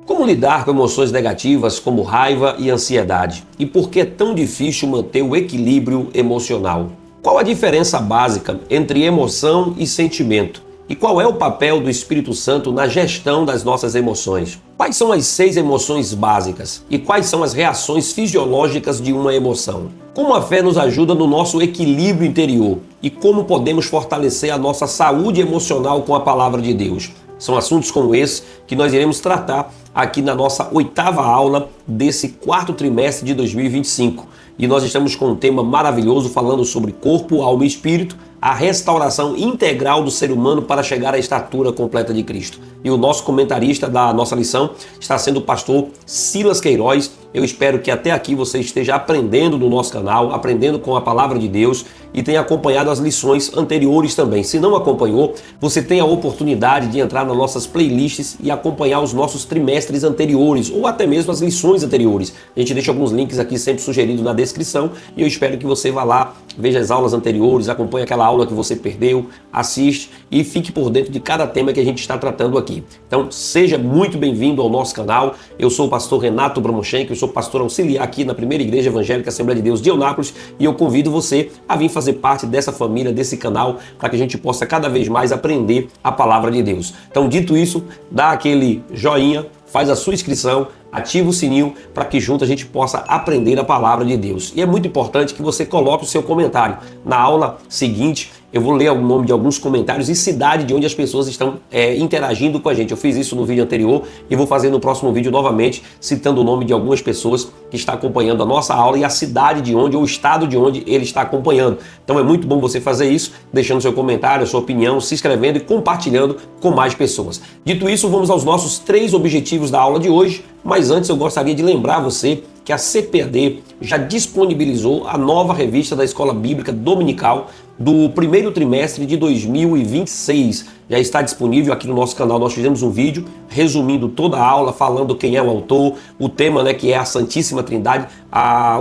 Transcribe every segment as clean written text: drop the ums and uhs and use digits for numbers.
Como lidar com emoções negativas como raiva e ansiedade? E por que é tão difícil manter o equilíbrio emocional? Qual a diferença básica entre emoção e sentimento? E qual é o papel do Espírito Santo na gestão das nossas emoções? Quais são as 6 emoções básicas? E quais são as reações fisiológicas de uma emoção? Como a fé nos ajuda no nosso equilíbrio interior? E como podemos fortalecer a nossa saúde emocional com a palavra de Deus? São assuntos como esse que nós iremos tratar aqui na nossa 8ª aula desse 4º trimestre de 2025. E nós estamos com um tema maravilhoso falando sobre corpo, alma e espírito, a restauração integral do ser humano para chegar à estatura completa de Cristo. E o nosso comentarista da nossa lição está sendo o pastor Silas Queiroz. Eu espero que até aqui você esteja aprendendo no nosso canal, aprendendo com a palavra de Deus e tenha acompanhado as lições anteriores também. Se não acompanhou, você tem a oportunidade de entrar nas nossas playlists e acompanhar os nossos trimestres anteriores ou até mesmo as lições anteriores. A gente deixa alguns links aqui sempre sugeridos na descrição e eu espero que você vá lá, veja as aulas anteriores, acompanhe aquela aula que você perdeu, assiste e fique por dentro de cada tema que a gente está tratando aqui. Então, seja muito bem-vindo ao nosso canal. Eu sou o pastor Renato Bramochenko, eu sou pastor auxiliar aqui na Primeira Igreja Evangélica Assembleia de Deus de Eunápolis e eu convido você a vir fazer parte dessa família, desse canal, para que a gente possa cada vez mais aprender a palavra de Deus. Então, dito isso, dá aquele joinha, faz a sua inscrição, ativa o sininho para que junto a gente possa aprender a palavra de Deus. E é muito importante que você coloque o seu comentário. Na aula seguinte, eu vou ler o nome de alguns comentários e cidade de onde as pessoas estão interagindo com a gente. Eu fiz isso no vídeo anterior e vou fazer no próximo vídeo novamente, citando o nome de algumas pessoas que estão acompanhando a nossa aula e a cidade de onde ou o estado de onde ele está acompanhando. Então é muito bom você fazer isso, deixando seu comentário, a sua opinião, se inscrevendo e compartilhando com mais pessoas. Dito isso, vamos aos nossos 3 objetivos da aula de hoje. Mas antes eu gostaria de lembrar você que a CPAD já disponibilizou a nova revista da Escola Bíblica Dominical do 1º trimestre de 2026. Já está disponível aqui no nosso canal. Nós fizemos um vídeo resumindo toda a aula, falando quem é o autor, o tema, que é a Santíssima Trindade.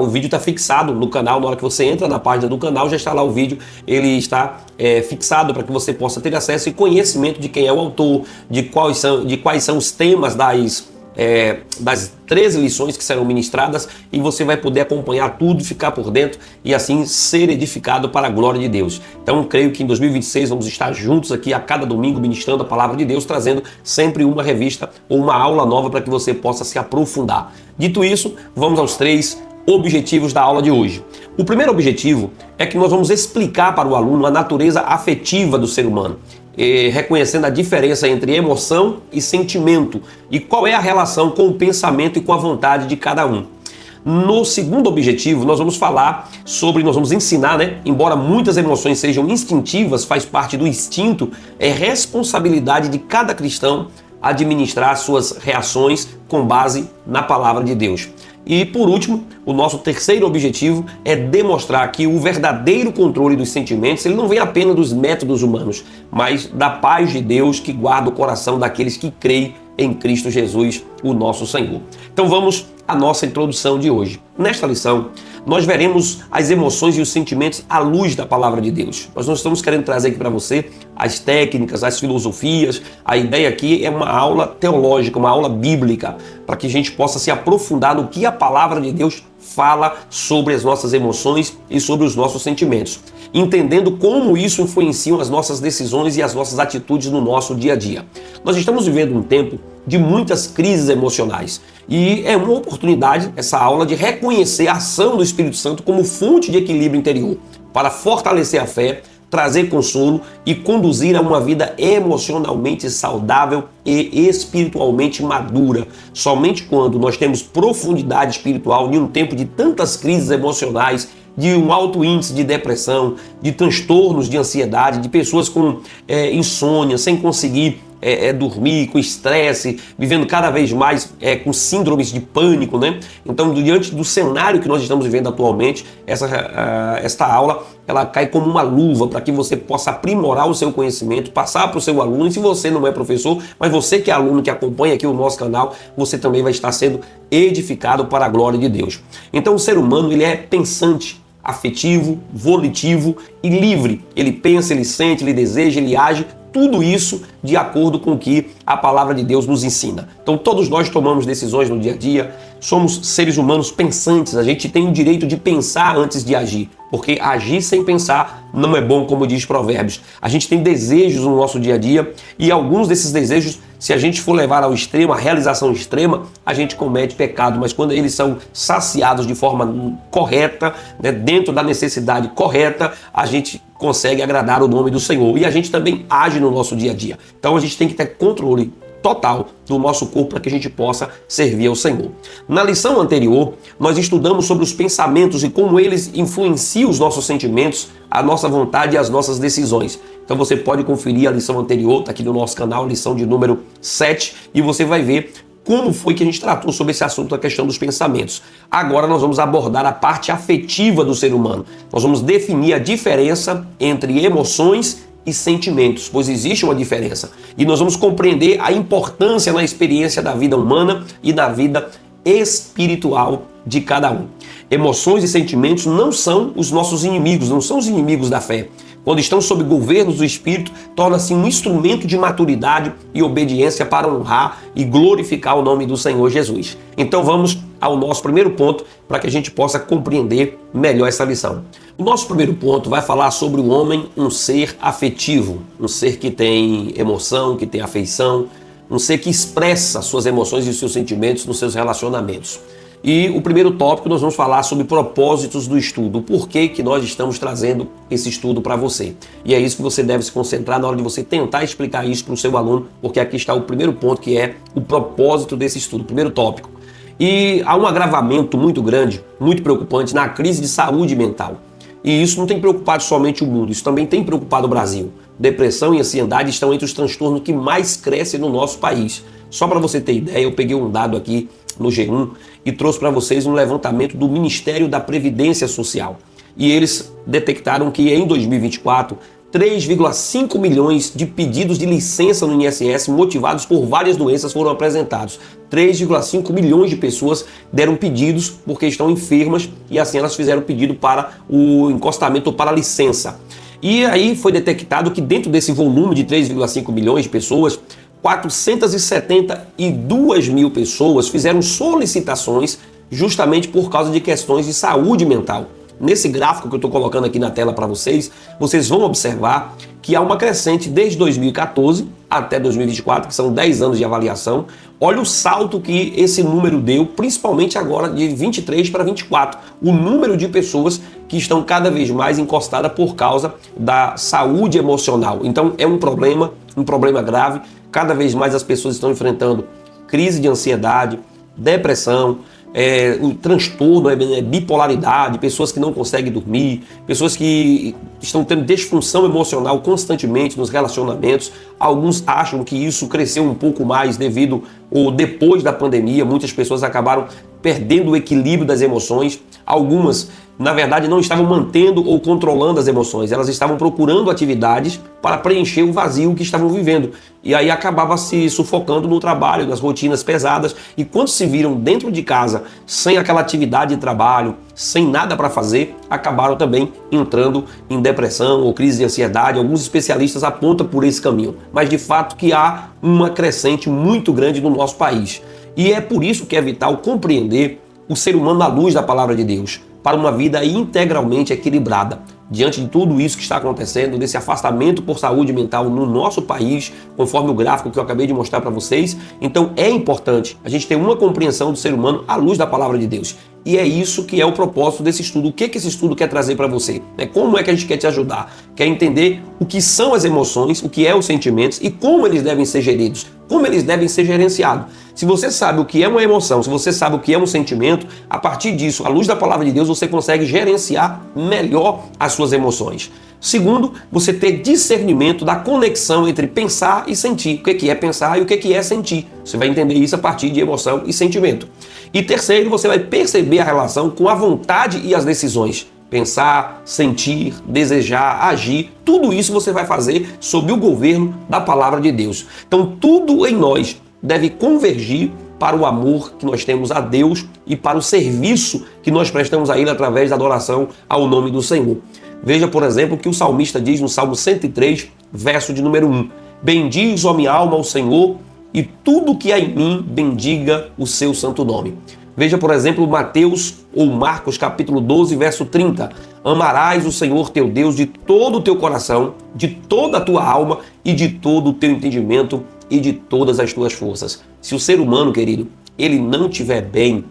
O vídeo está fixado no canal. Na hora que você entra na página do canal, já está lá o vídeo. Ele está fixado para que você possa ter acesso e conhecimento de quem é o autor, de quais são os temas das 13 lições que serão ministradas e você vai poder acompanhar tudo, ficar por dentro e assim ser edificado para a glória de Deus. Então creio que em 2026 vamos estar juntos aqui a cada domingo ministrando a palavra de Deus, trazendo sempre uma revista ou uma aula nova para que você possa se aprofundar. Dito isso, vamos aos 3 objetivos da aula de hoje. O primeiro objetivo é que nós vamos explicar para o aluno a natureza afetiva do ser humano, reconhecendo a diferença entre emoção e sentimento e qual é a relação com o pensamento e com a vontade de cada um. No segundo objetivo, nós vamos ensinar, embora muitas emoções sejam instintivas, faz parte do instinto, é responsabilidade de cada cristão administrar suas reações com base na palavra de Deus. E por último, o nosso terceiro objetivo é demonstrar que o verdadeiro controle dos sentimentos ele não vem apenas dos métodos humanos, mas da paz de Deus que guarda o coração daqueles que creem em Cristo Jesus, o nosso Senhor. Então vamos à nossa introdução de hoje. Nesta lição, nós veremos as emoções e os sentimentos à luz da palavra de Deus. Nós não estamos querendo trazer aqui para você as técnicas, as filosofias. A ideia aqui é uma aula teológica, uma aula bíblica, para que a gente possa se aprofundar no que a palavra de Deus fala sobre as nossas emoções e sobre os nossos sentimentos, entendendo como isso influencia as nossas decisões e as nossas atitudes no nosso dia a dia. Nós estamos vivendo um tempo de muitas crises emocionais e é uma oportunidade, essa aula, de reconhecer a ação do Espírito Santo como fonte de equilíbrio interior, para fortalecer a fé, trazer consolo e conduzir a uma vida emocionalmente saudável e espiritualmente madura. Somente quando nós temos profundidade espiritual em um tempo de tantas crises emocionais, de um alto índice de depressão, de transtornos de ansiedade, de pessoas com insônia, sem conseguir dormir, com estresse, vivendo cada vez mais com síndromes de pânico, Então, diante do cenário que nós estamos vivendo atualmente, esta aula ela cai como uma luva para que você possa aprimorar o seu conhecimento, passar para o seu aluno. E se você não é professor, mas você que é aluno, que acompanha aqui o nosso canal, você também vai estar sendo edificado para a glória de Deus. Então, o ser humano ele é pensante, afetivo, volitivo e livre. Ele pensa, ele sente, ele deseja, ele age. tudo isso de acordo com o que a palavra de Deus nos ensina. Então todos nós tomamos decisões no dia a dia, somos seres humanos pensantes, a gente tem o direito de pensar antes de agir, porque agir sem pensar não é bom, como diz Provérbios. A gente tem desejos no nosso dia a dia e alguns desses desejos, se a gente for levar ao extremo, a realização extrema, a gente comete pecado, mas quando eles são saciados de forma correta, né, dentro da necessidade correta, a gente consegue agradar o nome do Senhor e a gente também age no nosso dia a dia. Então a gente tem que ter controle total do nosso corpo para que a gente possa servir ao Senhor. Na lição anterior, nós estudamos sobre os pensamentos e como eles influenciam os nossos sentimentos, a nossa vontade e as nossas decisões. Então você pode conferir a lição anterior, está aqui no nosso canal, lição de número 7, e você vai ver como foi que a gente tratou sobre esse assunto, a questão dos pensamentos. Agora nós vamos abordar a parte afetiva do ser humano. Nós vamos definir a diferença entre emoções e sentimentos, pois existe uma diferença. E nós vamos compreender a importância na experiência da vida humana e da vida espiritual de cada um. Emoções e sentimentos não são os nossos inimigos, não são os inimigos da fé. Quando estão sob governo do Espírito, torna-se um instrumento de maturidade e obediência para honrar e glorificar o nome do Senhor Jesus. Então vamos ao nosso primeiro ponto para que a gente possa compreender melhor essa lição. O nosso primeiro ponto vai falar sobre o homem, um ser afetivo, um ser que tem emoção, que tem afeição, um ser que expressa suas emoções e seus sentimentos nos seus relacionamentos. E o primeiro tópico nós vamos falar sobre propósitos do estudo, o porquê que nós estamos trazendo esse estudo para você. E é isso que você deve se concentrar na hora de você tentar explicar isso para o seu aluno, porque aqui está o primeiro ponto, que é o propósito desse estudo, o primeiro tópico. E há um agravamento muito grande, muito preocupante na crise de saúde mental. E isso não tem preocupado somente o mundo, isso também tem preocupado o Brasil. Depressão e ansiedade estão entre os transtornos que mais crescem no nosso país. Só para você ter ideia, eu peguei um dado aqui no G1 e trouxe para vocês um levantamento do Ministério da Previdência Social. E eles detectaram que em 2024, 3,5 milhões de pedidos de licença no INSS motivados por várias doenças foram apresentados. 3,5 milhões de pessoas deram pedidos porque estão enfermas e assim elas fizeram pedido para o encostamento ou para a licença. E aí foi detectado que dentro desse volume de 3,5 milhões de pessoas, 472 mil pessoas fizeram solicitações justamente por causa de questões de saúde mental. Nesse gráfico que eu estou colocando aqui na tela para vocês, vocês vão observar que há uma crescente desde 2014 até 2024, que são 10 anos de avaliação. Olha o salto que esse número deu, principalmente agora de 23 para 24. O número de pessoas que estão cada vez mais encostadas por causa da saúde emocional. Então é um problema grave. Cada vez mais as pessoas estão enfrentando crise de ansiedade, depressão, o transtorno, bipolaridade, pessoas que não conseguem dormir, pessoas que estão tendo disfunção emocional constantemente nos relacionamentos. Alguns acham que isso cresceu um pouco mais devido ou depois da pandemia. Muitas pessoas acabaram perdendo o equilíbrio das emoções. Algumas, na verdade, não estavam mantendo ou controlando as emoções. Elas estavam procurando atividades para preencher o vazio que estavam vivendo. E aí acabava se sufocando no trabalho, nas rotinas pesadas. E quando se viram dentro de casa, sem aquela atividade de trabalho, sem nada para fazer, acabaram também entrando em depressão ou crise de ansiedade. Alguns especialistas apontam por esse caminho. Mas de fato que há uma crescente muito grande no nosso país. E é por isso que é vital compreender o ser humano à luz da palavra de Deus, para uma vida integralmente equilibrada. Diante de tudo isso que está acontecendo, desse afastamento por saúde mental no nosso país, conforme o gráfico que eu acabei de mostrar para vocês, então é importante a gente ter uma compreensão do ser humano à luz da palavra de Deus. E é isso que é o propósito desse estudo. O que esse estudo quer trazer para você? Como é que a gente quer te ajudar? Quer entender o que são as emoções, o que é os sentimentos e como eles devem ser geridos, como eles devem ser gerenciados. Se você sabe o que é uma emoção, se você sabe o que é um sentimento, a partir disso, à luz da palavra de Deus, você consegue gerenciar melhor as suas emoções. Segundo, você ter discernimento da conexão entre pensar e sentir. O que é pensar e o que é sentir. Você vai entender isso a partir de emoção e sentimento. E terceiro, você vai perceber a relação com a vontade e as decisões. Pensar, sentir, desejar, agir, tudo isso você vai fazer sob o governo da palavra de Deus. Então tudo em nós deve convergir para o amor que nós temos a Deus e para o serviço que nós prestamos a Ele através da adoração ao nome do Senhor. Veja, por exemplo, o que o salmista diz no Salmo 103, verso de número 1. Bendiz, ó minha alma, ao Senhor, e tudo que há em mim, bendiga o seu santo nome. Veja, por exemplo, Mateus ou Marcos, capítulo 12, verso 30. Amarás o Senhor teu Deus de todo o teu coração, de toda a tua alma e de todo o teu entendimento e de todas as tuas forças. Se o ser humano, querido, ele não estiver bem,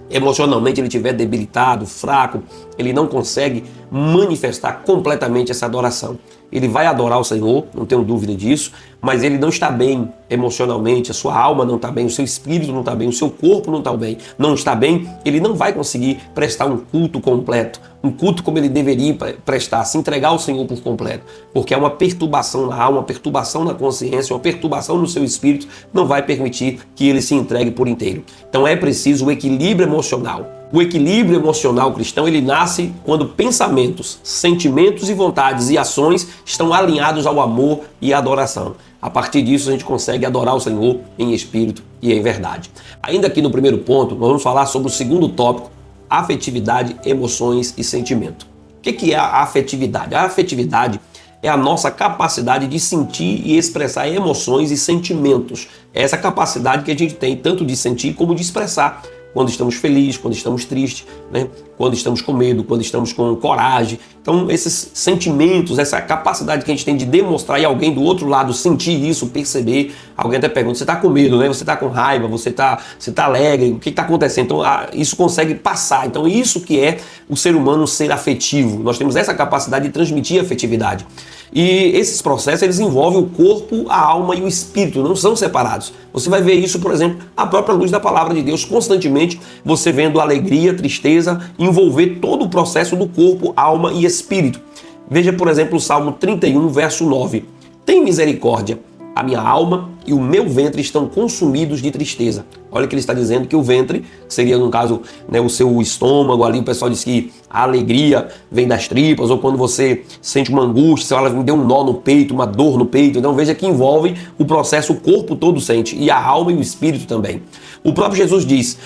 emocionalmente ele estiver debilitado, fraco, ele não consegue manifestar completamente essa adoração. Ele vai adorar o Senhor, não tenho dúvida disso, mas ele não está bem emocionalmente, a sua alma não está bem, o seu espírito não está bem, o seu corpo não está bem, ele não vai conseguir prestar um culto completo, um culto como ele deveria prestar, se entregar ao Senhor por completo, porque é uma perturbação na alma, uma perturbação na consciência, uma perturbação no seu espírito, não vai permitir que ele se entregue por inteiro. Então é preciso o equilíbrio emocional. O equilíbrio emocional cristão, ele nasce quando pensamentos, sentimentos e vontades e ações estão alinhados ao amor e à adoração. A partir disso, a gente consegue adorar o Senhor em espírito e em verdade. Ainda aqui no primeiro ponto, nós vamos falar sobre o segundo tópico, afetividade, emoções e sentimento. O que é a afetividade? A afetividade é a nossa capacidade de sentir e expressar emoções e sentimentos. É essa capacidade que a gente tem tanto de sentir como de expressar. Quando estamos felizes, quando estamos tristes, né? Quando estamos com medo, quando estamos com coragem. Então, esses sentimentos, essa capacidade que a gente tem de demonstrar e alguém do outro lado sentir isso, perceber. Alguém até pergunta, você está com medo, né? Você está com raiva, você tá alegre, o que está acontecendo? Então, isso consegue passar. Então, isso que é o ser humano ser afetivo. Nós temos essa capacidade de transmitir afetividade. E esses processos, eles envolvem o corpo, a alma e o espírito, não são separados. Você vai ver isso, por exemplo, à própria luz da palavra de Deus, constantemente você vendo alegria, tristeza, envolver todo o processo do corpo, alma e espírito. Veja, por exemplo, o Salmo 31, verso 9. Tem misericórdia, a minha alma e o meu ventre estão consumidos de tristeza. Olha que ele está dizendo que o ventre seria, no caso, né, o seu estômago ali. O pessoal diz que a alegria vem das tripas, ou quando você sente uma angústia, você fala, me deu um nó no peito, uma dor no peito. Então veja que envolve o processo, o corpo todo sente, e a alma e o espírito também. O próprio Jesus diz,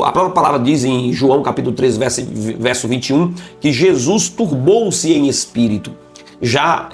a própria palavra diz em João capítulo 3, verso 21, que Jesus turbou-se em espírito. Já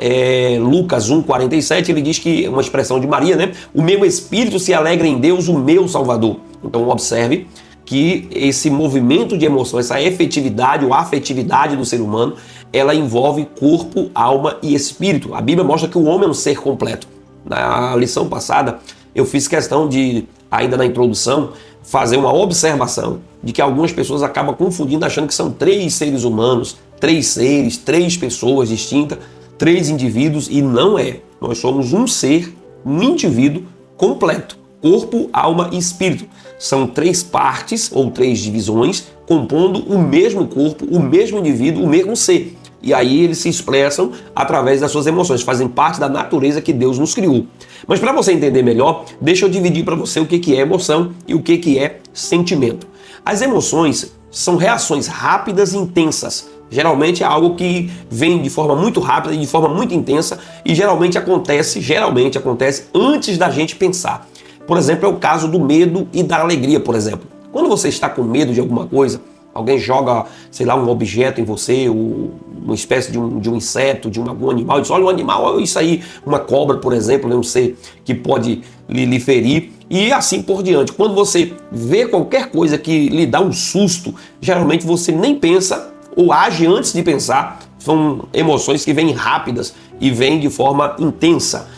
Lucas 1,47, ele diz que, uma expressão de Maria, né? O meu espírito se alegra em Deus, o meu Salvador. Então observe que esse movimento de emoção, essa efetividade ou afetividade do ser humano, ela envolve corpo, alma e espírito. A Bíblia mostra que o homem é um ser completo. Na lição passada, eu fiz questão de, ainda na introdução, fazer uma observação de que algumas pessoas acabam confundindo, achando que são 3 seres humanos, 3 seres, 3 pessoas distintas, 3 indivíduos, e não é. Nós somos um ser, um indivíduo completo, corpo, alma e espírito. São 3 partes ou 3 divisões compondo o mesmo corpo, o mesmo indivíduo, o mesmo ser. E aí eles se expressam através das suas emoções, fazem parte da natureza que Deus nos criou. Mas para você entender melhor, deixa eu dividir para você o que é emoção e o que é sentimento. As emoções são reações rápidas e intensas. Geralmente é algo que vem de forma muito rápida e de forma muito intensa, e geralmente acontece antes da gente pensar. Por exemplo, é o caso do medo e da alegria, por exemplo. Quando você está com medo de alguma coisa, alguém joga, sei lá, um objeto em você, uma espécie de um inseto, de algum animal, e diz, olha, um animal, olha isso aí, uma cobra, por exemplo, um ser que pode lhe ferir, e assim por diante. Quando você vê qualquer coisa que lhe dá um susto, geralmente você nem pensa ou age antes de pensar. São emoções que vêm rápidas e vêm de forma intensa.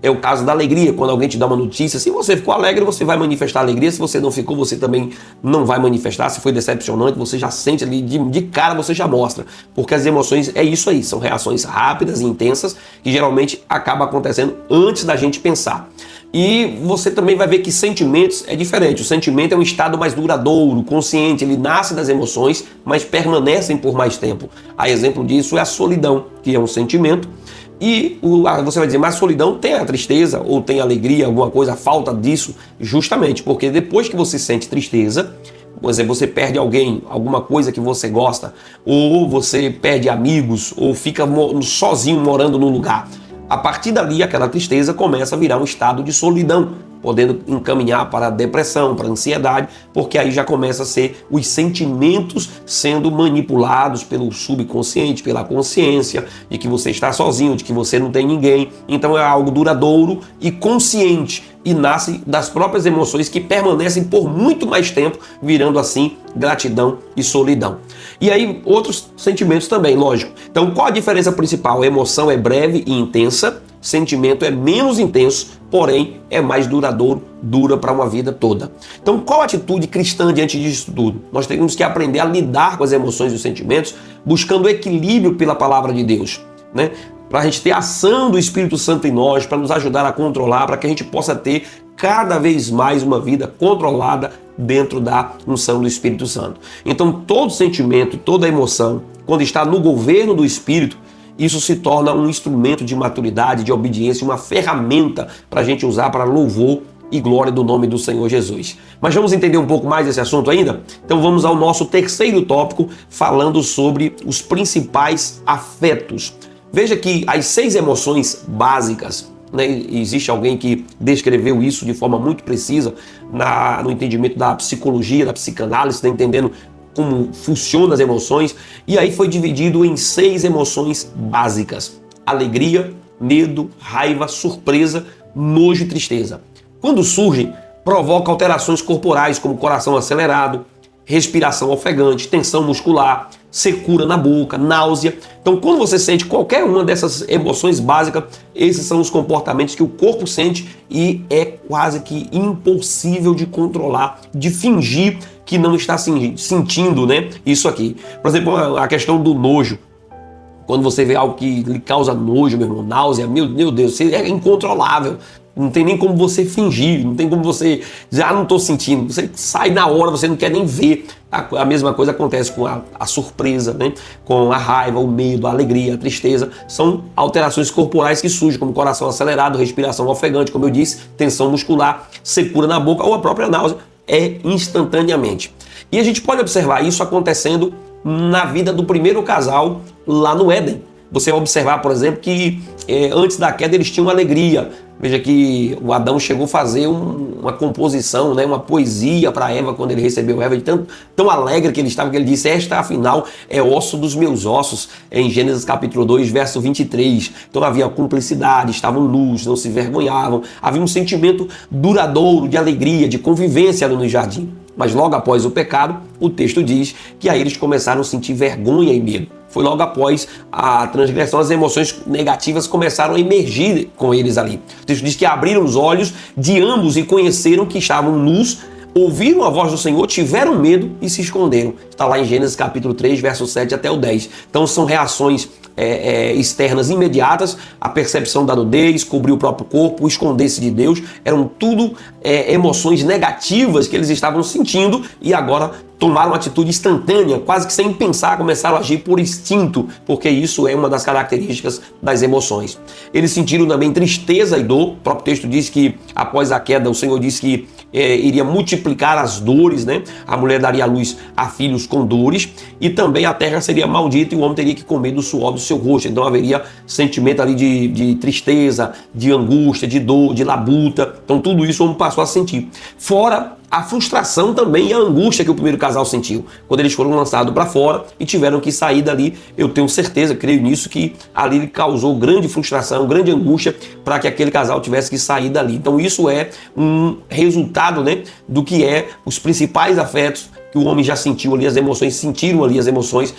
É o caso da alegria, quando alguém te dá uma notícia, se você ficou alegre, você vai manifestar alegria, se você não ficou, você também não vai manifestar, se foi decepcionante, você já sente ali, de cara você já mostra, porque as emoções é isso aí, são reações rápidas e intensas, que geralmente acaba acontecendo antes da gente pensar. E você também vai ver que sentimentos é diferente, o sentimento é um estado mais duradouro, consciente, ele nasce das emoções, mas permanecem por mais tempo. A exemplo disso é a solidão, que é um sentimento. E você vai dizer, mas a solidão tem a tristeza ou tem a alegria, alguma coisa, a falta disso, justamente porque depois que você sente tristeza, por exemplo, você perde alguém, alguma coisa que você gosta, ou você perde amigos, ou fica sozinho morando num lugar. A partir dali, aquela tristeza começa a virar um estado de solidão, podendo encaminhar para a depressão, para a ansiedade, porque aí já começa a ser os sentimentos sendo manipulados pelo subconsciente, pela consciência, de que você está sozinho, de que você não tem ninguém. Então é algo duradouro e consciente, e nasce das próprias emoções que permanecem por muito mais tempo, virando assim gratidão e solidão. E aí outros sentimentos também, lógico. Então qual a diferença principal? A emoção é breve e intensa, sentimento é menos intenso, porém é mais duradouro, dura para uma vida toda. Então qual a atitude cristã diante disso tudo? Nós temos que aprender a lidar com as emoções e os sentimentos, buscando equilíbrio pela palavra de Deus, né? Para a gente ter a ação do Espírito Santo em nós, para nos ajudar a controlar, para que a gente possa ter cada vez mais uma vida controlada dentro da unção do Espírito Santo. Então todo sentimento, toda emoção, quando está no governo do Espírito, isso se torna um instrumento de maturidade, de obediência, uma ferramenta para a gente usar para louvor e glória do nome do Senhor Jesus. Mas vamos entender um pouco mais desse assunto ainda? Então vamos ao nosso terceiro tópico, falando sobre os principais afetos. Veja que as 6 emoções básicas, né, existe alguém que descreveu isso de forma muito precisa no entendimento da psicologia, da psicanálise, tá entendendo como funcionam as emoções, e aí foi dividido em 6 emoções básicas: alegria, medo, raiva, surpresa, nojo e tristeza. Quando surgem, provoca alterações corporais como coração acelerado, respiração ofegante, tensão muscular, secura na boca, náusea. Então, quando você sente qualquer uma dessas emoções básicas, esses são os comportamentos que o corpo sente e é quase que impossível de controlar, de fingir que não está sentindo, né, isso aqui. Por exemplo, a questão do nojo. Quando você vê algo que lhe causa nojo, meu irmão, náusea, meu Deus, é incontrolável. Não tem nem como você fingir, não tem como você dizer, não estou sentindo. Você sai na hora, você não quer nem ver. A mesma coisa acontece com a surpresa, né? Com a raiva, o medo, a alegria, a tristeza. São alterações corporais que surgem, como coração acelerado, respiração ofegante, como eu disse, tensão muscular, secura na boca ou a própria náusea, é instantaneamente. E a gente pode observar isso acontecendo na vida do primeiro casal lá no Éden. Você vai observar, por exemplo, que antes da queda eles tinham alegria. Veja que o Adão chegou a fazer uma composição, né, uma poesia para Eva quando ele recebeu Eva, de tão alegre que ele estava, que ele disse: esta afinal é osso dos meus ossos, em Gênesis capítulo 2, verso 23. Então havia cumplicidade, estavam nus, não se vergonhavam, havia um sentimento duradouro de alegria, de convivência ali no jardim. Mas logo após o pecado, o texto diz que aí eles começaram a sentir vergonha e medo. Foi logo após a transgressão, as emoções negativas começaram a emergir com eles ali. O texto diz que abriram os olhos de ambos e conheceram que estavam nus, ouviram a voz do Senhor, tiveram medo e se esconderam. Está lá em Gênesis capítulo 3, verso 7 até o 10. Então são reações externas imediatas, a percepção da nudez, cobrir o próprio corpo, esconder-se de Deus, eram tudo emoções negativas que eles estavam sentindo e agora tomaram uma atitude instantânea, quase que sem pensar, começaram a agir por instinto, porque isso é uma das características das emoções. Eles sentiram também tristeza e dor. O próprio texto diz que após a queda o Senhor disse que iria multiplicar as dores, né? A mulher daria à luz a filhos com dores e também a terra seria maldita e o homem teria que comer do suor do seu rosto. Então haveria sentimento ali de tristeza, de angústia, de dor, de labuta. Então tudo isso o homem passou a sentir. Fora a frustração também e a angústia que o primeiro casal sentiu quando eles foram lançados para fora e tiveram que sair dali. Eu tenho certeza, creio nisso, que ali causou grande frustração, grande angústia para que aquele casal tivesse que sair dali. Então isso é um resultado, né, do que é os principais afetos que o homem já sentiu ali, as emoções, sentiram ali as emoções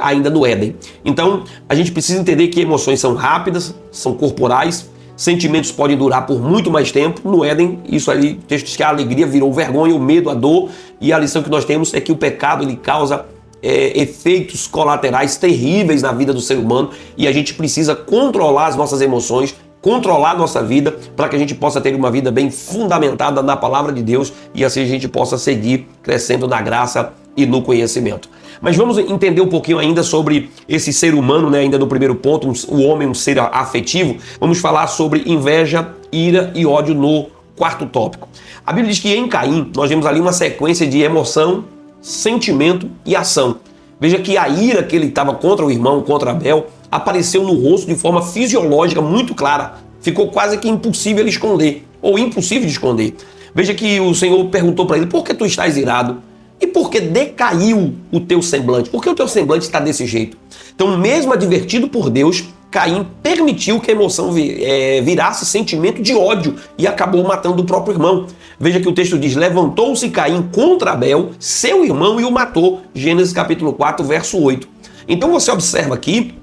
ainda no Éden. Então a gente precisa entender que emoções são rápidas, são corporais. Sentimentos podem durar por muito mais tempo. No Éden, isso ali, o texto diz que a alegria virou vergonha, o medo, a dor. E a lição que nós temos é que o pecado ele causa efeitos colaterais terríveis na vida do ser humano. E a gente precisa controlar as nossas emoções, controlar a nossa vida, para que a gente possa ter uma vida bem fundamentada na palavra de Deus e assim a gente possa seguir crescendo na graça e no conhecimento. Mas vamos entender um pouquinho ainda sobre esse ser humano, né? Ainda no primeiro ponto, o homem, um ser afetivo. Vamos falar sobre inveja, ira e ódio no quarto tópico. A Bíblia diz que em Caim nós vemos ali uma sequência de emoção, sentimento e ação. Veja que a ira que ele estava contra o irmão, contra Abel, apareceu no rosto de forma fisiológica muito clara. ficou quase que impossível ele esconder, ou impossível de esconder. Veja que o Senhor perguntou para ele: por que tu estás irado? E por que decaiu o teu semblante? Por que o teu semblante está desse jeito? Então, mesmo advertido por Deus, Caim permitiu que a emoção virasse sentimento de ódio e acabou matando o próprio irmão. Veja que o texto diz: levantou-se Caim contra Abel, seu irmão, e o matou. Gênesis capítulo 4, verso 8. Então você observa aqui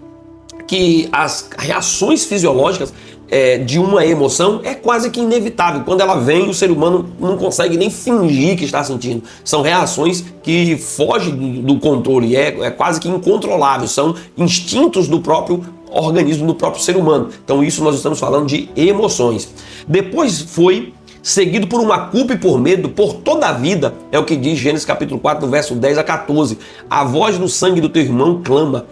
que as reações fisiológicas de uma emoção é quase que inevitável. Quando ela vem, o ser humano não consegue nem fingir que está sentindo. São reações que fogem do controle, é quase que incontrolável. São instintos do próprio organismo, do próprio ser humano. Então isso nós estamos falando de emoções. Depois foi seguido por uma culpa e por medo por toda a vida, é o que diz Gênesis capítulo 4, verso 10 a 14. A voz do sangue do teu irmão clama: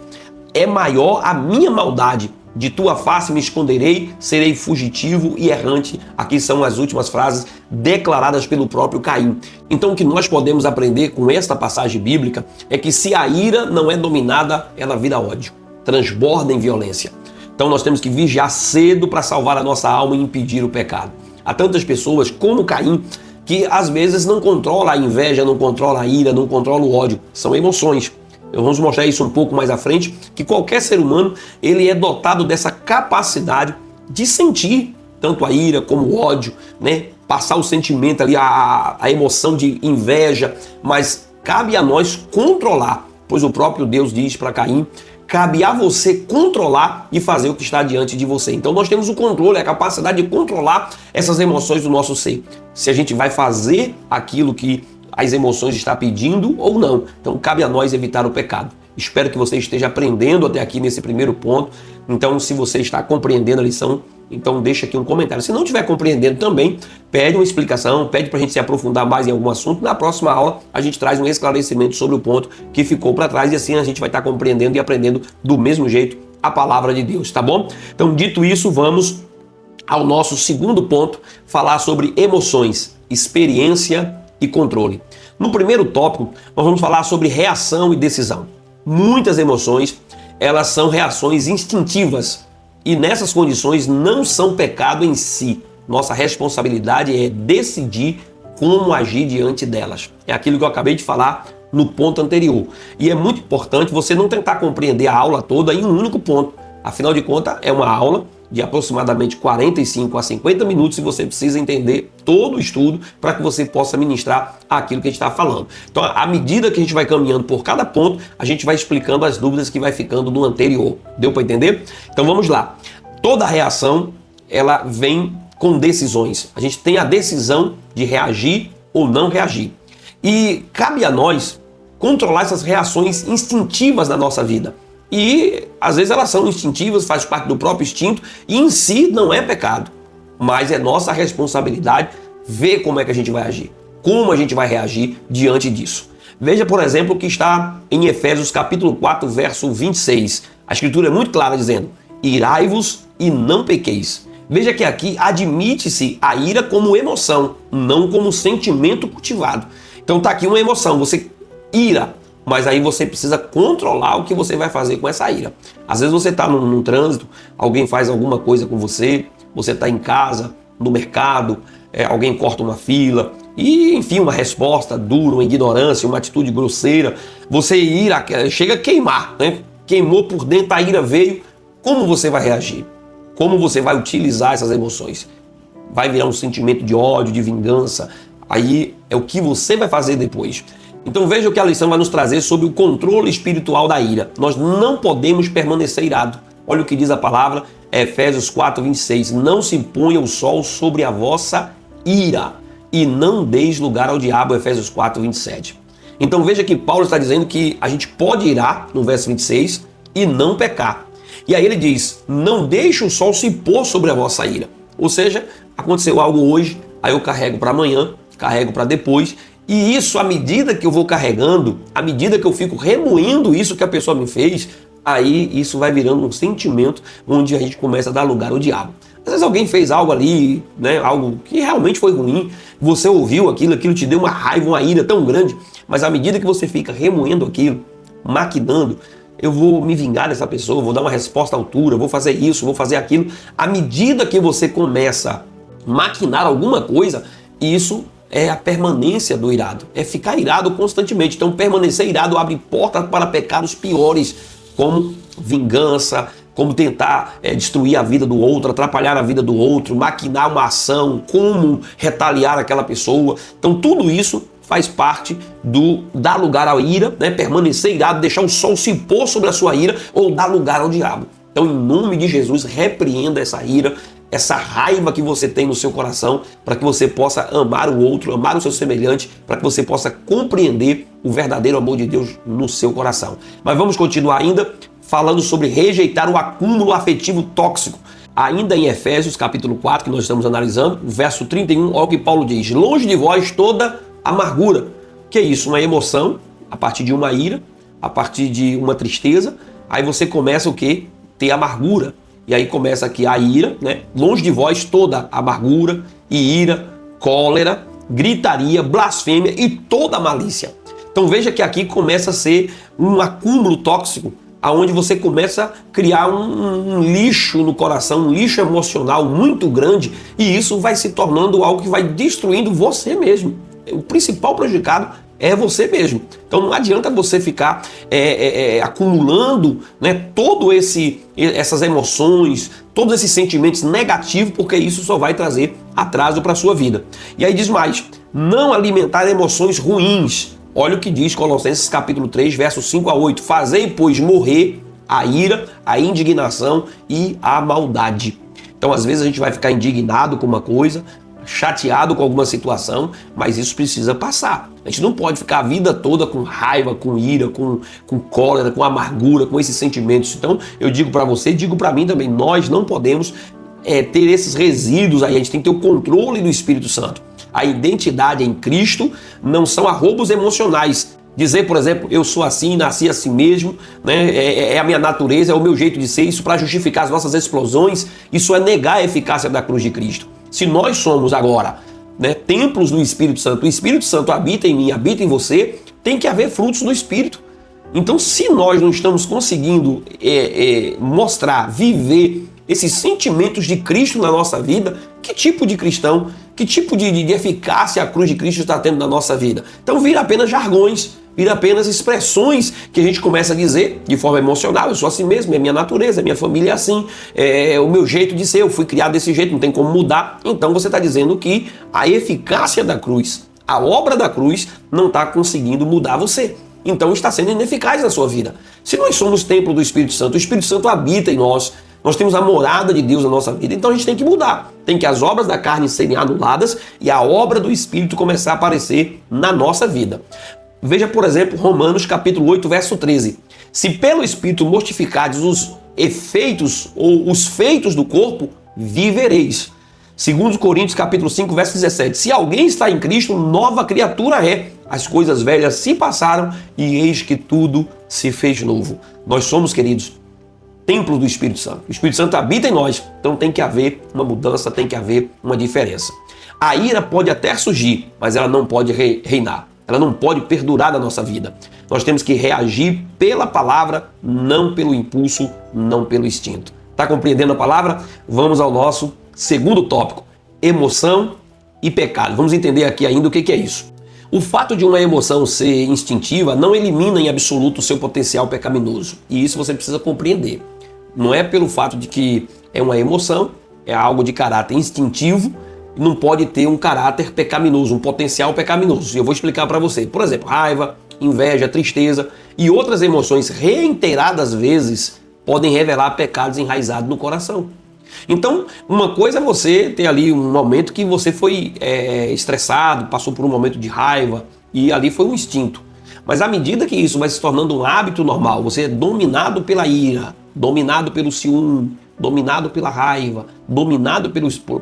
é maior a minha maldade, de tua face me esconderei, serei fugitivo e errante. Aqui são as últimas frases declaradas pelo próprio Caim. Então o que nós podemos aprender com esta passagem bíblica é que se a ira não é dominada, ela vira ódio, transborda em violência. Então nós temos que vigiar cedo para salvar a nossa alma e impedir o pecado. Há tantas pessoas como Caim que às vezes não controla a inveja, não controla a ira, não controla o ódio. São emoções. Vamos mostrar isso um pouco mais à frente, que qualquer ser humano ele é dotado dessa capacidade de sentir tanto a ira como o ódio, né? Passar o sentimento ali, a emoção de inveja, mas cabe a nós controlar, pois o próprio Deus diz para Caim: cabe a você controlar e fazer o que está diante de você. Então nós temos o controle, a capacidade de controlar essas emoções do nosso ser. Se a gente vai fazer aquilo que as emoções estão pedindo ou não. Então cabe a nós evitar o pecado. Espero que você esteja aprendendo até aqui nesse primeiro ponto. Então, se você está compreendendo a lição, então deixa aqui um comentário. Se não estiver compreendendo também, pede uma explicação, pede para a gente se aprofundar mais em algum assunto. Na próxima aula, a gente traz um esclarecimento sobre o ponto que ficou para trás e assim a gente vai estar compreendendo e aprendendo do mesmo jeito a palavra de Deus, tá bom? Então, dito isso, vamos ao nosso segundo ponto, falar sobre emoções, experiência e controle. No primeiro tópico, nós vamos falar sobre reação e decisão. Muitas emoções, elas são reações instintivas e nessas condições não são pecado em si. Nossa responsabilidade é decidir como agir diante delas. É aquilo que eu acabei de falar no ponto anterior. E é muito importante você não tentar compreender a aula toda em um único ponto. Afinal de contas, é uma aula de aproximadamente 45 a 50 minutos e você precisa entender todo o estudo para que você possa ministrar aquilo que a gente está falando. Então, à medida que a gente vai caminhando por cada ponto, a gente vai explicando as dúvidas que vai ficando no anterior. Deu para entender? Então vamos lá. Toda reação, ela vem com decisões. A gente tem a decisão de reagir ou não reagir. E cabe a nós controlar essas reações instintivas na nossa vida. E às vezes elas são instintivas, faz parte do próprio instinto e em si não é pecado, mas é nossa responsabilidade ver como é que a gente vai agir, como a gente vai reagir diante disso. Veja, por exemplo, o que está em Efésios capítulo 4, verso 26. A escritura é muito clara dizendo: irai-vos e não pequeis. Veja que aqui admite-se a ira como emoção, não como sentimento cultivado. Então está aqui uma emoção, você ira, mas aí você precisa controlar o que você vai fazer com essa ira. Às vezes você está num trânsito, alguém faz alguma coisa com você, você está em casa, no mercado, alguém corta uma fila, e enfim, uma resposta dura, uma ignorância, uma atitude grosseira, você ira, chega a queimar, né? Queimou por dentro, a ira veio, como você vai reagir? Como você vai utilizar essas emoções? Vai virar um sentimento de ódio, de vingança, aí é o que você vai fazer depois. Então veja o que a lição vai nos trazer sobre o controle espiritual da ira. Nós não podemos permanecer irado. Olha o que diz a palavra, Efésios 4, 26. Não se ponha o sol sobre a vossa ira e não deis lugar ao diabo, Efésios 4, 27. Então veja que Paulo está dizendo que a gente pode irar, no verso 26, e não pecar. E aí ele diz: não deixe o sol se pôr sobre a vossa ira. Ou seja, aconteceu algo hoje, aí eu carrego para amanhã, carrego para depois. E isso, à medida que eu vou carregando, à medida que eu fico remoendo isso que a pessoa me fez, aí isso vai virando um sentimento onde a gente começa a dar lugar ao diabo. Às vezes alguém fez algo ali, né, algo que realmente foi ruim, você ouviu aquilo te deu uma raiva, uma ira tão grande, mas à medida que você fica remoendo aquilo, maquinando, eu vou me vingar dessa pessoa, vou dar uma resposta à altura, vou fazer isso, vou fazer aquilo. À medida que você começa a maquinar alguma coisa, isso é a permanência do irado, é ficar irado constantemente. Então permanecer irado abre porta para pecados piores, como vingança, como tentar destruir a vida do outro, atrapalhar a vida do outro, maquinar uma ação, como retaliar aquela pessoa. Então tudo isso faz parte do dar lugar à ira, né? Permanecer irado, deixar o sol se pôr sobre a sua ira ou dar lugar ao diabo. Então, em nome de Jesus, repreenda essa ira, essa raiva que você tem no seu coração, para que você possa amar o outro, amar o seu semelhante, para que você possa compreender o verdadeiro amor de Deus no seu coração. Mas vamos continuar ainda falando sobre rejeitar o acúmulo afetivo tóxico. Ainda em Efésios, capítulo 4, que nós estamos analisando, verso 31, olha o que Paulo diz: longe de vós toda amargura. Que é isso? Uma emoção, a partir de uma ira, a partir de uma tristeza, aí você começa o quê? Ter amargura. E aí começa aqui a ira, né? Longe de vós toda amargura e ira, cólera, gritaria, blasfêmia e toda malícia. Então veja que aqui começa a ser um acúmulo tóxico, aonde você começa a criar um lixo no coração, um lixo emocional muito grande, e isso vai se tornando algo que vai destruindo você mesmo. O principal prejudicado é você mesmo. Então não adianta você ficar acumulando, né, essas emoções, todos esses sentimentos negativos, porque isso só vai trazer atraso para a sua vida. E aí diz mais: não alimentar emoções ruins. Olha o que diz Colossenses capítulo 3, versos 5 a 8. Fazei, pois, morrer a ira, a indignação e a maldade. Então às vezes a gente vai ficar indignado com uma coisa, chateado com alguma situação, mas isso precisa passar. A gente não pode ficar a vida toda com raiva, com ira, com cólera, com amargura, com esses sentimentos. Então eu digo para você, digo para mim também, nós não podemos ter esses resíduos aí. A gente tem que ter o controle do Espírito Santo. A identidade em Cristo não são arroubos emocionais. Dizer, por exemplo, eu sou assim, nasci assim mesmo, né? É a minha natureza, é o meu jeito de ser. Isso para justificar as nossas explosões, isso é negar a eficácia da cruz de Cristo. Se nós somos agora, né, templos do Espírito Santo, o Espírito Santo habita em mim, habita em você, tem que haver frutos do Espírito. Então, se nós não estamos conseguindo mostrar, viver esses sentimentos de Cristo na nossa vida, que tipo de cristão, que tipo de eficácia a cruz de Cristo está tendo na nossa vida? Então vira apenas jargões, vira apenas expressões que a gente começa a dizer de forma emocional: eu sou assim mesmo, é minha natureza, é minha família é assim, é o meu jeito de ser, eu fui criado desse jeito, não tem como mudar. Então você está dizendo que a eficácia da cruz, a obra da cruz, não está conseguindo mudar você. Então está sendo ineficaz na sua vida. Se nós somos templo do Espírito Santo, o Espírito Santo habita em nós, nós temos a morada de Deus na nossa vida, então a gente tem que mudar. Tem que as obras da carne serem anuladas e a obra do Espírito começar a aparecer na nossa vida. Veja, por exemplo, Romanos capítulo 8, verso 13. Se pelo Espírito mortificardes os efeitos ou os feitos do corpo, vivereis. 2 Coríntios capítulo 5, verso 17. Se alguém está em Cristo, nova criatura é. As coisas velhas se passaram e eis que tudo se fez novo. Nós somos, queridos, templo do Espírito Santo. O Espírito Santo habita em nós, então tem que haver uma mudança, tem que haver uma diferença. A ira pode até surgir, mas ela não pode reinar. Ela não pode perdurar na nossa vida. Nós temos que reagir pela palavra, não pelo impulso, não pelo instinto. Está compreendendo a palavra? Vamos ao nosso segundo tópico: emoção e pecado. Vamos entender aqui ainda o que é isso. O fato de uma emoção ser instintiva não elimina em absoluto o seu potencial pecaminoso. E isso você precisa compreender. Não é pelo fato de que é uma emoção, é algo de caráter instintivo, não pode ter um caráter pecaminoso, um potencial pecaminoso. E eu vou explicar para você. Por exemplo, raiva, inveja, tristeza e outras emoções reiteradas vezes podem revelar pecados enraizados no coração. Então, uma coisa é você ter ali um momento que você foi estressado, passou por um momento de raiva e ali foi um instinto. Mas à medida que isso vai se tornando um hábito normal, você é dominado pela ira, dominado pelo ciúme, dominado pela raiva, dominado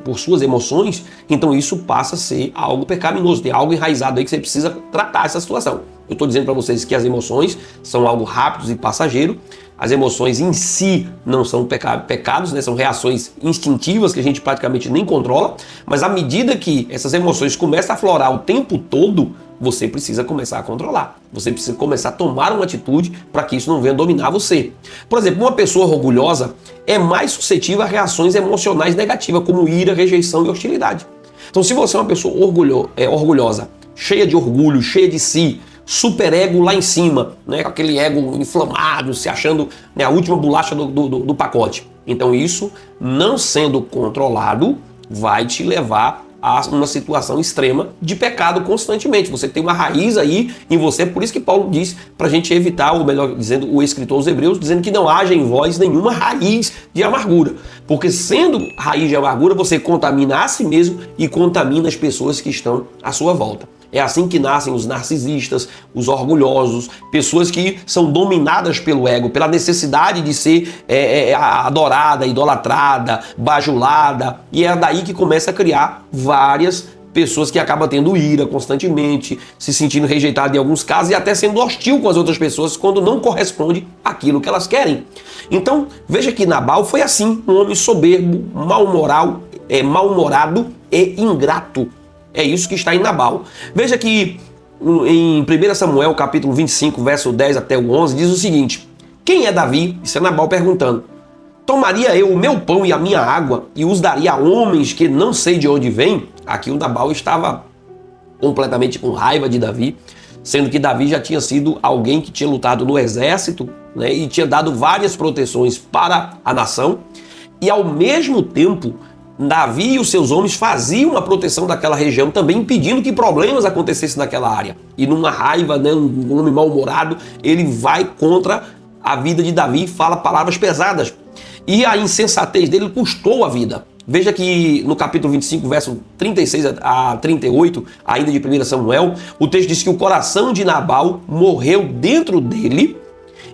por suas emoções, então isso passa a ser algo pecaminoso, tem algo enraizado aí que você precisa tratar essa situação. Eu estou dizendo para vocês que as emoções são algo rápido e passageiro. As emoções em si não são pecados, né? São reações instintivas que a gente praticamente nem controla, mas à medida que essas emoções começam a aflorar o tempo todo, você precisa começar a controlar. Você precisa começar a tomar uma atitude para que isso não venha dominar você. Por exemplo, uma pessoa orgulhosa é mais suscetível a reações emocionais negativas, como ira, rejeição e hostilidade. Então, se você é uma pessoa orgulhosa, cheia de orgulho, cheia de si, super ego lá em cima, né, com aquele ego inflamado, se achando, né, a última bolacha do pacote. Então isso, não sendo controlado, vai te levar a uma situação extrema de pecado constantemente. Você tem uma raiz aí em você, por isso que Paulo diz para a gente evitar, ou melhor dizendo, o escritor aos Hebreus, dizendo que não haja em vós nenhuma raiz de amargura. Porque sendo raiz de amargura, você contamina a si mesmo e contamina as pessoas que estão à sua volta. É assim que nascem os narcisistas, os orgulhosos, pessoas que são dominadas pelo ego, pela necessidade de ser adorada, idolatrada, bajulada, e é daí que começa a criar várias pessoas que acabam tendo ira constantemente, se sentindo rejeitadas em alguns casos e até sendo hostil com as outras pessoas quando não corresponde àquilo que elas querem. Então, veja que Nabal foi assim, um homem soberbo, mal-humorado e ingrato. É isso que está em Nabal. Veja que em 1 Samuel, capítulo 25, verso 10 até o 11, diz o seguinte: quem é Davi? Isso é Nabal perguntando. Tomaria eu o meu pão e a minha água e os daria a homens que não sei de onde vêm? Aqui o Nabal estava completamente com raiva de Davi, sendo que Davi já tinha sido alguém que tinha lutado no exército, né, e tinha dado várias proteções para a nação, e ao mesmo tempo Davi e os seus homens faziam a proteção daquela região, também impedindo que problemas acontecessem naquela área. E numa raiva, né, um homem mal-humorado, ele vai contra a vida de Davi e fala palavras pesadas. E a insensatez dele custou a vida. Veja que no capítulo 25, verso 36 a 38, ainda de 1 Samuel, o texto diz que o coração de Nabal morreu dentro dele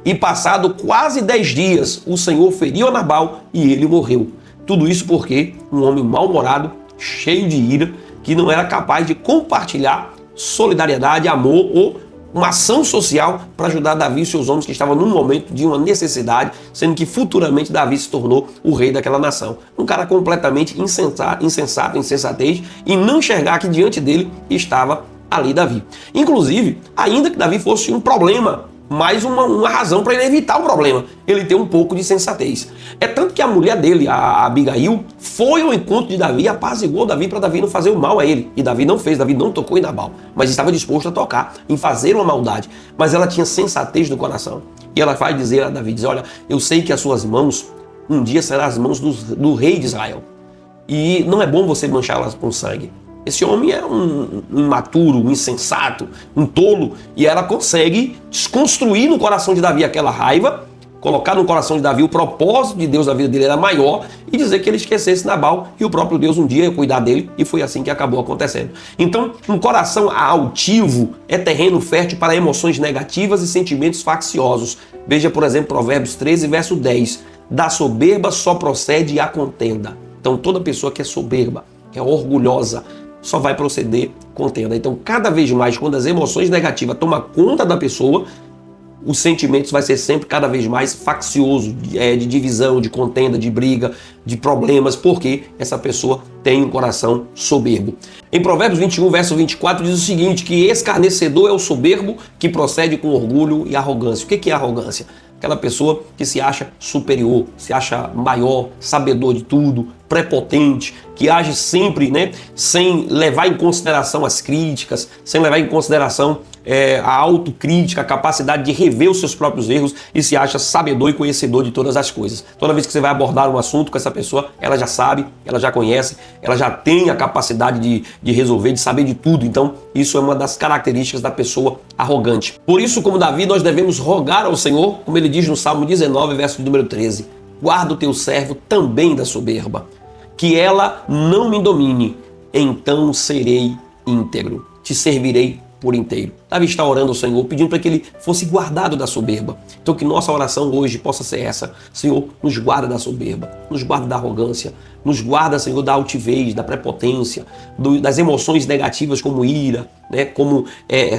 e passado quase 10 dias, o Senhor feriu a Nabal e ele morreu. Tudo isso porque um homem mal-humorado, cheio de ira, que não era capaz de compartilhar solidariedade, amor ou uma ação social para ajudar Davi e seus homens que estavam num momento de uma necessidade, sendo que futuramente Davi se tornou o rei daquela nação. Um cara completamente insensatez, e não enxergar que diante dele estava ali Davi. Inclusive, ainda que Davi fosse um problema, mais uma razão para ele evitar o problema, ele tem um pouco de sensatez. É tanto que a mulher dele, a Abigail, foi ao encontro de Davi, apaziguou Davi para Davi não fazer o mal a ele. E Davi não fez, Davi não tocou em Nabal, mas estava disposto a tocar, em fazer uma maldade. Mas ela tinha sensatez no coração. E ela vai dizer a Davi, diz, olha, eu sei que as suas mãos um dia serão as mãos do rei de Israel. E não é bom você manchá-las com sangue. Esse homem é um imaturo, um insensato, um tolo, e ela consegue desconstruir no coração de Davi aquela raiva, colocar no coração de Davi o propósito de Deus na vida dele era maior e dizer que ele esquecesse Nabal e o próprio Deus um dia ia cuidar dele, e foi assim que acabou acontecendo. Então, um coração altivo é terreno fértil para emoções negativas e sentimentos facciosos. Veja, por exemplo, Provérbios 13, verso 10. Da soberba só procede a contenda. Então, toda pessoa que é soberba, que é orgulhosa, só vai proceder contenda. Então, cada vez mais, quando as emoções negativas tomam conta da pessoa, os sentimentos vai ser sempre cada vez mais faccioso, de divisão, de contenda, de briga, de problemas, porque essa pessoa tem um coração soberbo. Em Provérbios 21, verso 24, diz o seguinte, que escarnecedor é o soberbo que procede com orgulho e arrogância. O que é arrogância? Aquela pessoa que se acha superior, se acha maior, sabedor de tudo, prepotente, que age sempre, né, sem levar em consideração as críticas, sem levar em consideração a autocrítica, a capacidade de rever os seus próprios erros, e se acha sabedor e conhecedor de todas as coisas. Toda vez que você vai abordar um assunto com essa pessoa, ela já sabe, ela já conhece, ela já tem a capacidade de resolver, de saber de tudo. Então, isso é uma das características da pessoa arrogante. Por isso, como Davi, nós devemos rogar ao Senhor, como ele diz no Salmo 19, verso de número 13, guarda o teu servo também da soberba, que ela não me domine, então serei íntegro, te servirei por inteiro. Davi está orando ao Senhor, pedindo para que ele fosse guardado da soberba. Então que nossa oração hoje possa ser essa: Senhor, nos guarda da soberba, nos guarda da arrogância, nos guarda, Senhor, da altivez, da prepotência, das emoções negativas como ira, né, como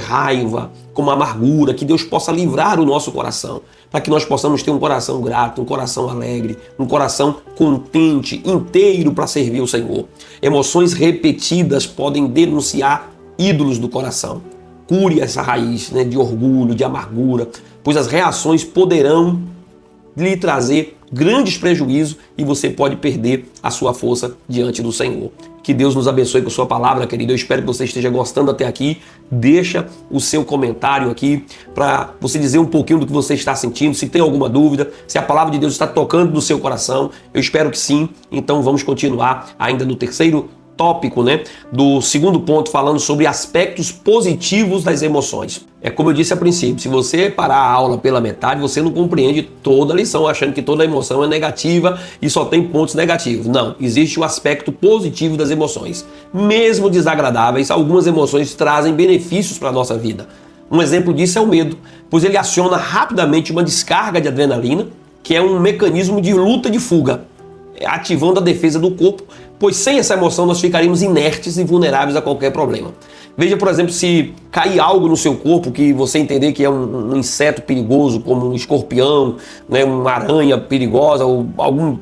raiva, como amargura, que Deus possa livrar o nosso coração, para que nós possamos ter um coração grato, um coração alegre, um coração contente, inteiro para servir o Senhor. Emoções repetidas podem denunciar ídolos do coração. cure essa raiz, né, de orgulho, de amargura, pois as reações poderão lhe trazer grandes prejuízos e você pode perder a sua força diante do Senhor. Que Deus nos abençoe com a sua palavra, querido. Eu espero que você esteja gostando até aqui. Deixa o seu comentário aqui para você dizer um pouquinho do que você está sentindo, se tem alguma dúvida, se a palavra de Deus está tocando no seu coração. Eu espero que sim. Então vamos continuar ainda no terceiro tópico, né, do segundo ponto, falando sobre aspectos positivos das emoções. É como eu disse a princípio, se você parar a aula pela metade, você não compreende toda a lição, achando que toda emoção é negativa e só tem pontos negativos. Não, existe o aspecto positivo das emoções. Mesmo desagradáveis, algumas emoções trazem benefícios para a nossa vida. Um exemplo disso é o medo, pois ele aciona rapidamente uma descarga de adrenalina, que é um mecanismo de luta de fuga, ativando a defesa do corpo, pois sem essa emoção nós ficaríamos inertes e vulneráveis a qualquer problema. Veja, por exemplo, se cair algo no seu corpo que você entender que é um inseto perigoso, como um escorpião, né, uma aranha perigosa ou algum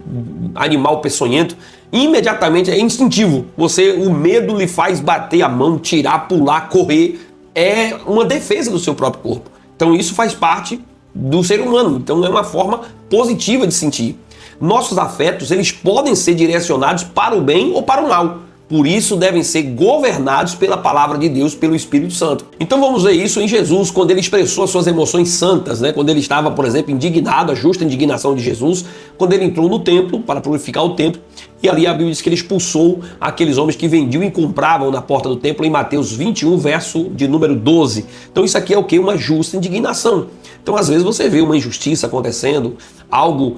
animal peçonhento, imediatamente é instintivo. O medo lhe faz bater a mão, tirar, pular, correr. É uma defesa do seu próprio corpo. Então isso faz parte do ser humano. Então é uma forma positiva de sentir. Nossos afetos, eles podem ser direcionados para o bem ou para o mal. Por isso devem ser governados pela palavra de Deus, pelo Espírito Santo. Então vamos ver isso em Jesus, quando ele expressou as suas emoções santas, né? Quando ele estava, por exemplo, indignado, a justa indignação de Jesus, quando ele entrou no templo para purificar o templo, e ali a Bíblia diz que ele expulsou aqueles homens que vendiam e compravam na porta do templo, em Mateus 21, verso de número 12. Então isso aqui é o que? Uma justa indignação. Então às vezes você vê uma injustiça acontecendo, algo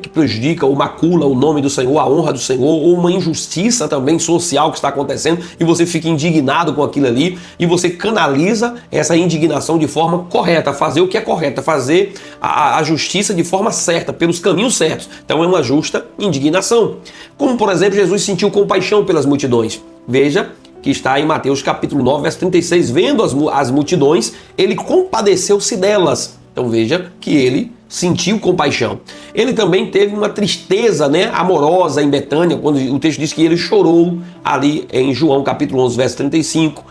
que prejudica ou macula o nome do Senhor, a honra do Senhor, ou uma injustiça também social que está acontecendo e você fica indignado com aquilo ali e você canaliza essa indignação de forma correta, fazer o que é correto, fazer a justiça de forma certa, pelos caminhos certos. Então é uma justa indignação. Como, por exemplo, Jesus sentiu compaixão pelas multidões. Veja que está em Mateus capítulo 9, verso 36. Vendo as multidões, ele compadeceu-se delas. Então veja que ele sentiu compaixão. Ele também teve uma tristeza, né, amorosa em Betânia, quando o texto diz que ele chorou ali em João capítulo 11, verso 35.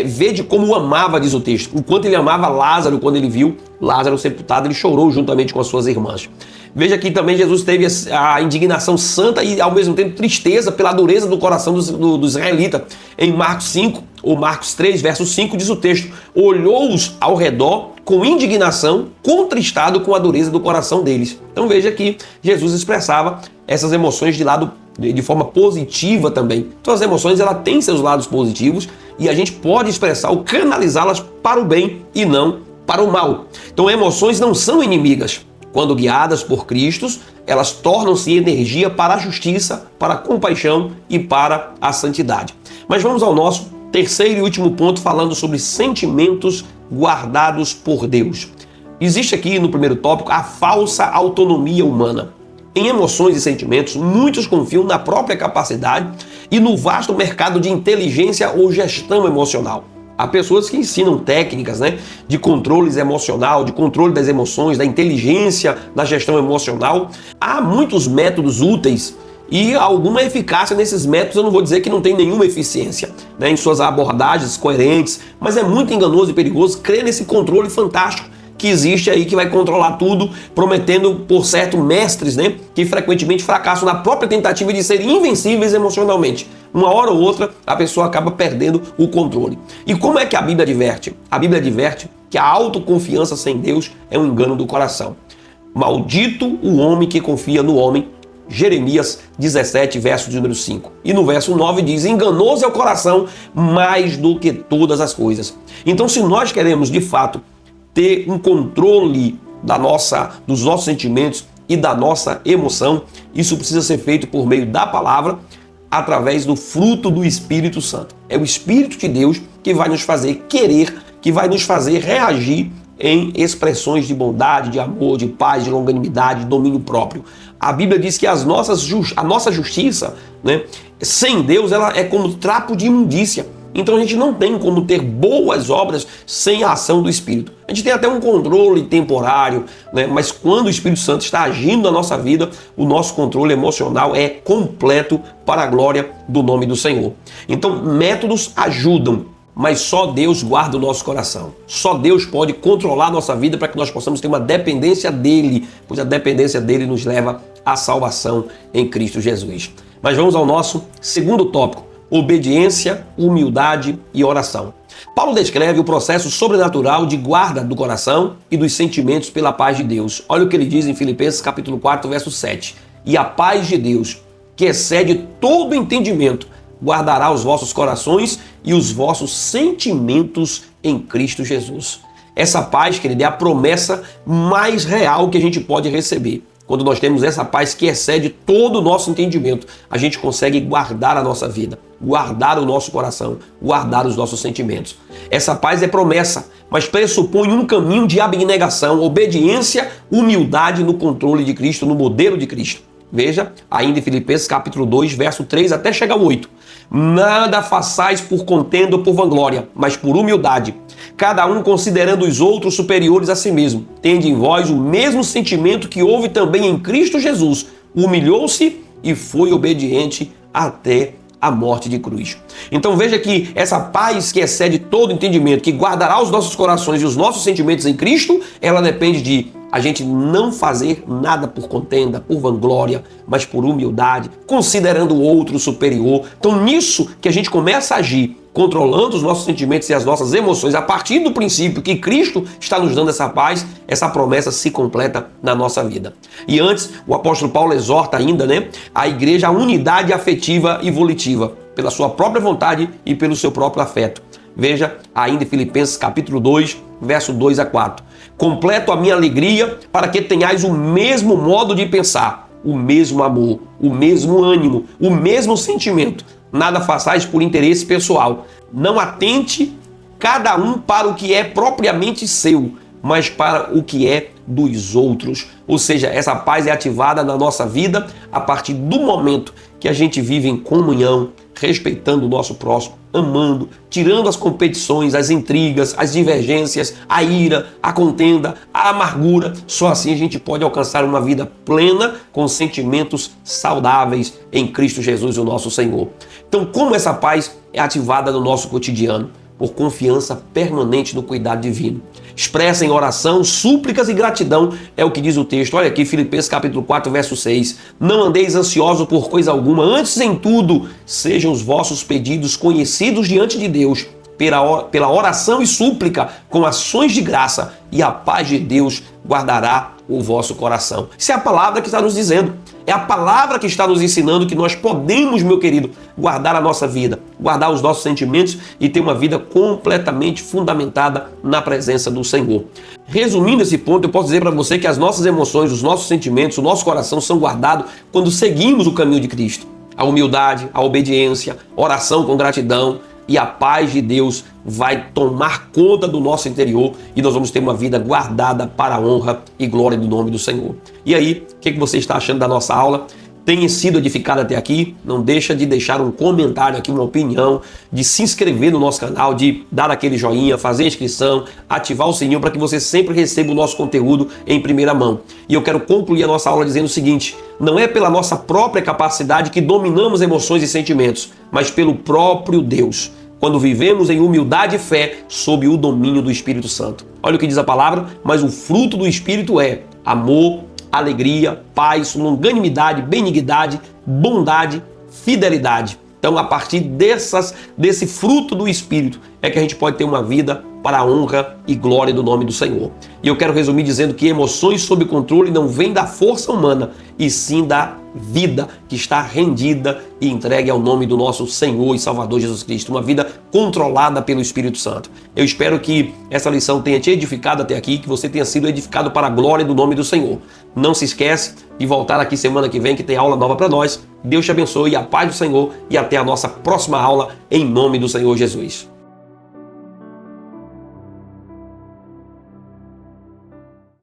Vede como o amava, diz o texto. O quanto ele amava Lázaro, quando ele viu Lázaro sepultado, ele chorou juntamente com as suas irmãs. Veja que também Jesus teve a indignação santa e ao mesmo tempo tristeza pela dureza do coração do israelita. Em Marcos 5, ou Marcos 3, verso 5, diz o texto: olhou-os ao redor com indignação, contristado com a dureza do coração deles. Então veja que Jesus expressava essas emoções de forma positiva também. Então as emoções, ela tem seus lados positivos e a gente pode expressar ou canalizá-las para o bem e não para o mal. Então emoções não são inimigas. Quando guiadas por Cristo, elas tornam-se energia para a justiça, para a compaixão e para a santidade. Mas vamos ao nosso terceiro e último ponto, falando sobre sentimentos guardados por Deus. Existe aqui no primeiro tópico a falsa autonomia humana. Em emoções e sentimentos, muitos confiam na própria capacidade e no vasto mercado de inteligência ou gestão emocional. Há pessoas que ensinam técnicas, né, de controle emocional, de controle das emoções, da inteligência na gestão emocional. Há muitos métodos úteis e alguma eficácia nesses métodos. Eu não vou dizer que não tem nenhuma eficiência, né, em suas abordagens coerentes, mas é muito enganoso e perigoso crer nesse controle fantástico que existe aí, que vai controlar tudo, prometendo por certo mestres, né, que frequentemente fracassam na própria tentativa de serem invencíveis emocionalmente. Uma hora ou outra a pessoa acaba perdendo o controle. E como é que a Bíblia adverte? A Bíblia adverte que a autoconfiança sem Deus é um engano do coração. Maldito o homem que confia no homem. Jeremias 17, verso de número 5. E no verso 9 diz: enganoso é o coração mais do que todas as coisas. Então, se nós queremos de fato ter um controle dos nossos sentimentos e da nossa emoção, isso precisa ser feito por meio da palavra, através do fruto do Espírito Santo. É o Espírito de Deus que vai nos fazer querer, que vai nos fazer reagir em expressões de bondade, de amor, de paz, de longanimidade, de domínio próprio. A Bíblia diz que a nossa justiça, né, sem Deus, ela é como trapo de imundícia. Então a gente não tem como ter boas obras sem a ação do Espírito. A gente tem até um controle temporário, né? Mas quando o Espírito Santo está agindo na nossa vida, o nosso controle emocional é completo para a glória do nome do Senhor. Então métodos ajudam, mas só Deus guarda o nosso coração. Só Deus pode controlar a nossa vida para que nós possamos ter uma dependência dele, pois a dependência dele nos leva à salvação em Cristo Jesus. Mas vamos ao nosso segundo tópico: obediência, humildade e oração. Paulo descreve o processo sobrenatural de guarda do coração e dos sentimentos pela paz de Deus. Olha o que ele diz em Filipenses capítulo 4, verso 7. E a paz de Deus, que excede todo entendimento, guardará os vossos corações e os vossos sentimentos em Cristo Jesus. Essa paz, querido, é a promessa mais real que a gente pode receber. Quando nós temos essa paz que excede todo o nosso entendimento, a gente consegue guardar a nossa vida, guardar o nosso coração, guardar os nossos sentimentos. Essa paz é promessa, mas pressupõe um caminho de abnegação, obediência, humildade no controle de Cristo, no modelo de Cristo. Veja, ainda em Filipenses capítulo 2, verso 3 até chegar ao 8. Nada façais por contenda ou por vanglória, mas por humildade, cada um considerando os outros superiores a si mesmo. Tende em vós o mesmo sentimento que houve também em Cristo Jesus. Humilhou-se e foi obediente até a morte de cruz. Então veja que essa paz que excede todo entendimento, que guardará os nossos corações e os nossos sentimentos em Cristo, ela depende de a gente não fazer nada por contenda, por vanglória, mas por humildade, considerando o outro superior. Então nisso que a gente começa a agir, controlando os nossos sentimentos e as nossas emoções, a partir do princípio que Cristo está nos dando essa paz, essa promessa se completa na nossa vida. E antes, o apóstolo Paulo exorta ainda, a igreja à unidade afetiva e volitiva, pela sua própria vontade e pelo seu próprio afeto. Veja ainda em Filipenses capítulo 2, verso 2 a 4. Completo a minha alegria para que tenhais o mesmo modo de pensar, o mesmo amor, o mesmo ânimo, o mesmo sentimento. Nada façais por interesse pessoal. Não atente cada um para o que é propriamente seu, mas para o que é dos outros. Ou seja, essa paz é ativada na nossa vida a partir do momento que a gente vive em comunhão, respeitando o nosso próximo, amando, tirando as competições, as intrigas, as divergências, a ira, a contenda, a amargura. Só assim a gente pode alcançar uma vida plena com sentimentos saudáveis em Cristo Jesus, o nosso Senhor. Então, como essa paz é ativada no nosso cotidiano? Por confiança permanente no cuidado divino. Expressa em oração, súplicas e gratidão, é o que diz o texto. Olha aqui, Filipenses capítulo 4, verso 6. Não andeis ansiosos por coisa alguma, antes em tudo, sejam os vossos pedidos conhecidos diante de Deus, pela oração e súplica, com ações de graça, e a paz de Deus guardará o vosso coração. Isso é a palavra que está nos dizendo. É a palavra que está nos ensinando que nós podemos, meu querido, guardar a nossa vida, guardar os nossos sentimentos e ter uma vida completamente fundamentada na presença do Senhor. Resumindo esse ponto, eu posso dizer para você que as nossas emoções, os nossos sentimentos, o nosso coração são guardados quando seguimos o caminho de Cristo. A humildade, a obediência, oração com gratidão, e a paz de Deus vai tomar conta do nosso interior e nós vamos ter uma vida guardada para a honra e glória do nome do Senhor. E aí, o que você está achando da nossa aula? Tenha sido edificado até aqui? Não deixa de deixar um comentário aqui, uma opinião, de se inscrever no nosso canal, de dar aquele joinha, fazer a inscrição, ativar o sininho para que você sempre receba o nosso conteúdo em primeira mão. E eu quero concluir a nossa aula dizendo o seguinte: não é pela nossa própria capacidade que dominamos emoções e sentimentos, mas pelo próprio Deus, quando vivemos em humildade e fé sob o domínio do Espírito Santo. Olha o que diz a palavra: mas o fruto do Espírito é amor, alegria, paz, longanimidade, benignidade, bondade, fidelidade. Então, a partir desse fruto do Espírito é que a gente pode ter uma vida para a honra e glória do nome do Senhor. E eu quero resumir dizendo que emoções sob controle não vêm da força humana, e sim da vida que está rendida e entregue ao nome do nosso Senhor e Salvador Jesus Cristo. Uma vida controlada pelo Espírito Santo. Eu espero que essa lição tenha te edificado até aqui, que você tenha sido edificado para a glória do nome do Senhor. Não se esquece de voltar aqui semana que vem, que tem aula nova para nós. Deus te abençoe, a paz do Senhor, e até a nossa próxima aula, em nome do Senhor Jesus.